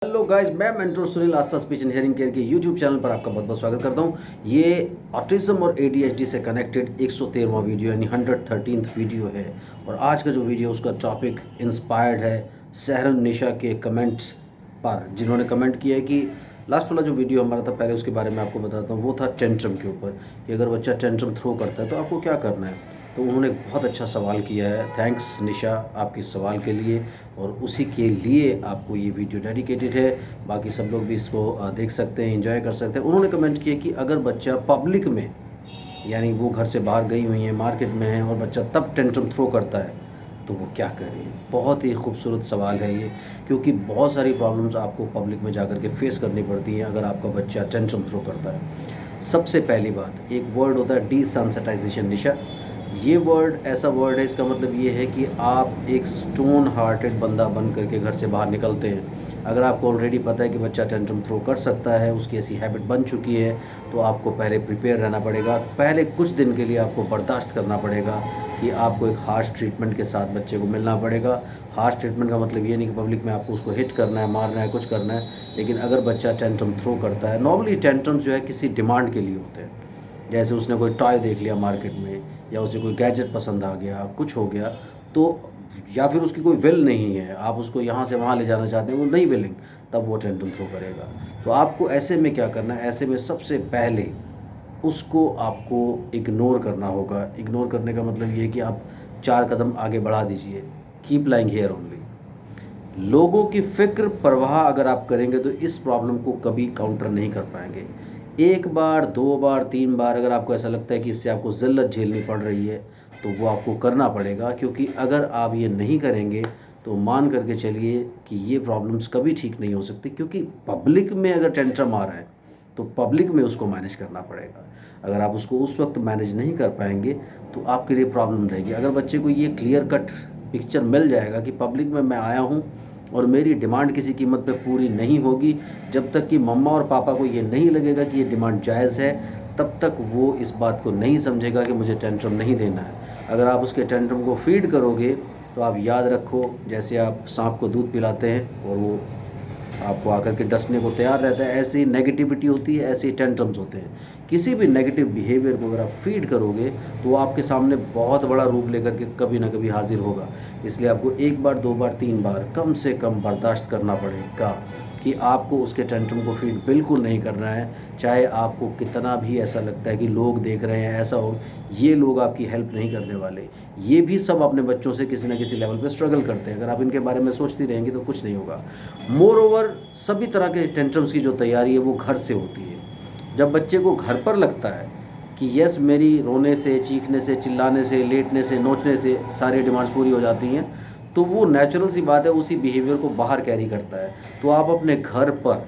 Hello guys, मैं mentor Sunil Aastha speech and hearing care के YouTube channel पर आपका बहुत बहुत स्वागत करता हूं। ये ऑटिज्म और एडीएचडी से कनेक्टेड 113वां वीडियो यानी 113th वीडियो है। और आज का जो वीडियो उसका टॉपिक इंस्पायर्ड है सहरन निशा के कमेंट्स पर, जिन्होंने कमेंट किया है कि लास्ट वाला जो वीडियो हमारा था, पहले उसके बारे में आपको बताता हूँ। वो था टेंट्रम के ऊपर कि अगर बच्चा टेंट्रम थ्रो करता है तो आपको क्या करना है। तो उन्होंने एक बहुत अच्छा सवाल किया है। थैंक्स निशा आपके सवाल के लिए, और उसी के लिए आपको ये वीडियो डेडिकेटेड है। बाकी सब लोग भी इसको देख सकते हैं, एंजॉय कर सकते हैं। उन्होंने कमेंट किया कि अगर बच्चा पब्लिक में, यानी वो घर से बाहर गई हुई है, मार्केट में है, और बच्चा तब टेंट्रम थ्रो करता है तो वो क्या करे। बहुत ही खूबसूरत सवाल है ये, क्योंकि बहुत सारी प्रॉब्लम्स आपको पब्लिक में जाकर के फेस करनी पड़ती हैं अगर आपका बच्चा टेंट्रम थ्रो करता है। सबसे पहली बात, एक वर्ड होता है डिसेंसिटाइजेशन। निशा, ये वर्ड ऐसा वर्ड है, इसका मतलब ये है कि आप एक स्टोन हार्टेड बंदा बन करके घर से बाहर निकलते हैं। अगर आपको ऑलरेडी पता है कि बच्चा टेंट्रम थ्रो कर सकता है, उसकी ऐसी हैबिट बन चुकी है, तो आपको पहले प्रिपेयर रहना पड़ेगा। पहले कुछ दिन के लिए आपको बर्दाश्त करना पड़ेगा कि आपको एक हार्श ट्रीटमेंट के साथ बच्चे को मिलना पड़ेगा। हार्श ट्रीटमेंट का मतलब ये नहीं कि पब्लिक में आपको उसको हिट करना है, मारना है, कुछ करना है। लेकिन अगर बच्चा टेंट्रम थ्रो करता है, नॉर्मली टेंट्रम्स जो है किसी डिमांड के लिए होते हैं। जैसे उसने कोई टॉय देख लिया मार्केट में, या उसे कोई गैजेट पसंद आ गया, कुछ हो गया, तो या फिर उसकी कोई विल नहीं है, आप उसको यहाँ से वहाँ ले जाना चाहते हैं, वो नहीं विलिंग, तब वो टेंट्रम थ्रो करेगा। तो आपको ऐसे में क्या करना है, ऐसे में सबसे पहले उसको आपको इग्नोर करना होगा। इग्नोर करने का मतलब ये है कि आप 4 कदम आगे बढ़ा दीजिए। Keep lying here only. लोगों की फ़िक्र परवाह अगर आप करेंगे तो इस प्रॉब्लम को कभी काउंटर नहीं कर पाएंगे। एक बार, 2 बार, 3 बार अगर आपको ऐसा लगता है कि इससे आपको ज़िल्लत झेलनी पड़ रही है, तो वो आपको करना पड़ेगा। क्योंकि अगर आप ये नहीं करेंगे तो मान करके चलिए कि ये प्रॉब्लम्स कभी ठीक नहीं हो सकती। क्योंकि पब्लिक में अगर टेंट्रम आ रहा है तो पब्लिक में उसको मैनेज करना पड़ेगा। अगर आप उसको उस वक्त मैनेज नहीं कर पाएंगे तो आपके लिए प्रॉब्लम रहेगी। अगर बच्चे को ये क्लियर कट पिक्चर मिल जाएगा कि पब्लिक में मैं आया हूँ और मेरी डिमांड किसी कीमत पे पूरी नहीं होगी, जब तक कि मम्मा और पापा को ये नहीं लगेगा कि ये डिमांड जायज़ है, तब तक वो इस बात को नहीं समझेगा कि मुझे टेंट्रम नहीं देना है। अगर आप उसके टेंट्रम को फीड करोगे तो आप याद रखो, जैसे आप सांप को दूध पिलाते हैं और वो आपको आकर के डसने को तैयार रहता है, ऐसी नेगेटिविटी होती है, ऐसे टेंट्रम्स होते हैं। किसी भी नेगेटिव बिहेवियर को अगर आप फीड करोगे तो वो आपके सामने बहुत बड़ा रूप लेकर के कभी ना कभी हाजिर होगा। इसलिए आपको 1 बार, 2 बार, 3 बार कम से कम बर्दाश्त करना पड़ेगा कि आपको उसके टेंट्रम को फीड बिल्कुल नहीं करना है। चाहे आपको कितना भी ऐसा लगता है कि लोग देख रहे हैं, ऐसा हो, ये लोग आपकी हेल्प नहीं करने वाले। ये भी सब अपने बच्चों से किसी न किसी लेवल पे स्ट्रगल करते हैं। अगर आप इनके बारे में सोचती रहेंगी तो कुछ नहीं होगा। मोर ओवर, सभी तरह के टेंट्रम्स की जो तैयारी है वो घर से होती है। जब बच्चे को घर पर लगता है कि यस, मेरी रोने से, चीखने से, चिल्लाने से, लेटने से, नोचने से सारी डिमांड्स पूरी हो जाती हैं, तो वो नेचुरल सी बात है, उसी बिहेवियर को बाहर कैरी करता है। तो आप अपने घर पर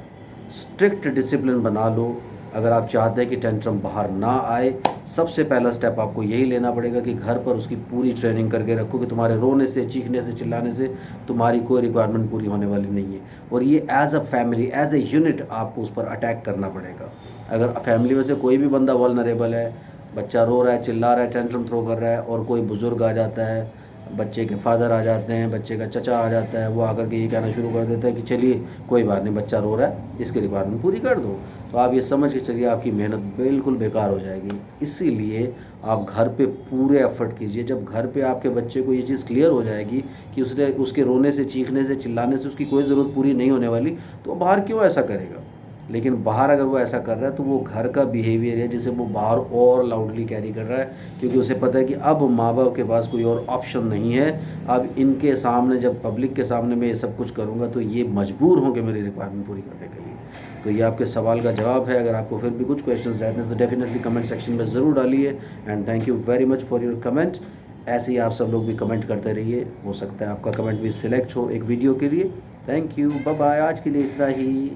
स्ट्रिक्ट डिसिप्लिन बना लो। अगर आप चाहते हैं कि टेंट्रम बाहर ना आए, सबसे पहला स्टेप आपको यही लेना पड़ेगा कि घर पर उसकी पूरी ट्रेनिंग करके रखो कि तुम्हारे रोने से, चीखने से, चिल्लाने से तुम्हारी कोई रिक्वायरमेंट पूरी होने वाली नहीं है। और ये as a family, as a unit आपको उस पर अटैक करना पड़ेगा। अगर फैमिली में से कोई भी बंदा वल्नरेबल है, बच्चा रो रहा है, चिल्ला रहा है, टेंट्रम थ्रो कर रहा है, और कोई बुज़ुर्ग आ जाता है, बच्चे के फादर आ जाते हैं, बच्चे का चचा आ जाता है, वो आकर के ये कहना शुरू कर देता है कि चलिए कोई बात नहीं, बच्चा रो रहा है, इसकी रिक्वायरमेंट पूरी कर दो, तो आप ये समझ के चलिए आपकी मेहनत बिल्कुल बेकार हो जाएगी। इसीलिए आप घर पे पूरे एफर्ट कीजिए। जब घर पे आपके बच्चे को ये चीज़ क्लियर हो जाएगी कि उसके रोने से, चीखने से, चिल्लाने से उसकी कोई ज़रूरत पूरी नहीं होने वाली, तो बाहर क्यों ऐसा करेगा। लेकिन बाहर अगर वो ऐसा कर रहा है तो वो घर का बिहेवियर है जिसे वो बाहर और लाउडली कैरी कर रहा है, क्योंकि उसे पता है कि अब माँ बाप के पास कोई और ऑप्शन नहीं है। अब इनके सामने, जब पब्लिक के सामने मैं ये सब कुछ करूँगा तो ये मजबूर हों कि मेरी रिक्वायरमेंट पूरी करने के लिए। तो ये आपके सवाल का जवाब है। अगर आपको फिर भी कुछ क्वेश्चंस रहते हैं तो डेफिनेटली कमेंट सेक्शन में ज़रूर डालिए। And thank you very much for your comment. ऐसे ही आप सब लोग भी कमेंट करते रहिए, हो सकता है आपका कमेंट भी सिलेक्ट हो एक वीडियो के लिए। थैंक यू, बाय बाय, आज के लिए इतना ही।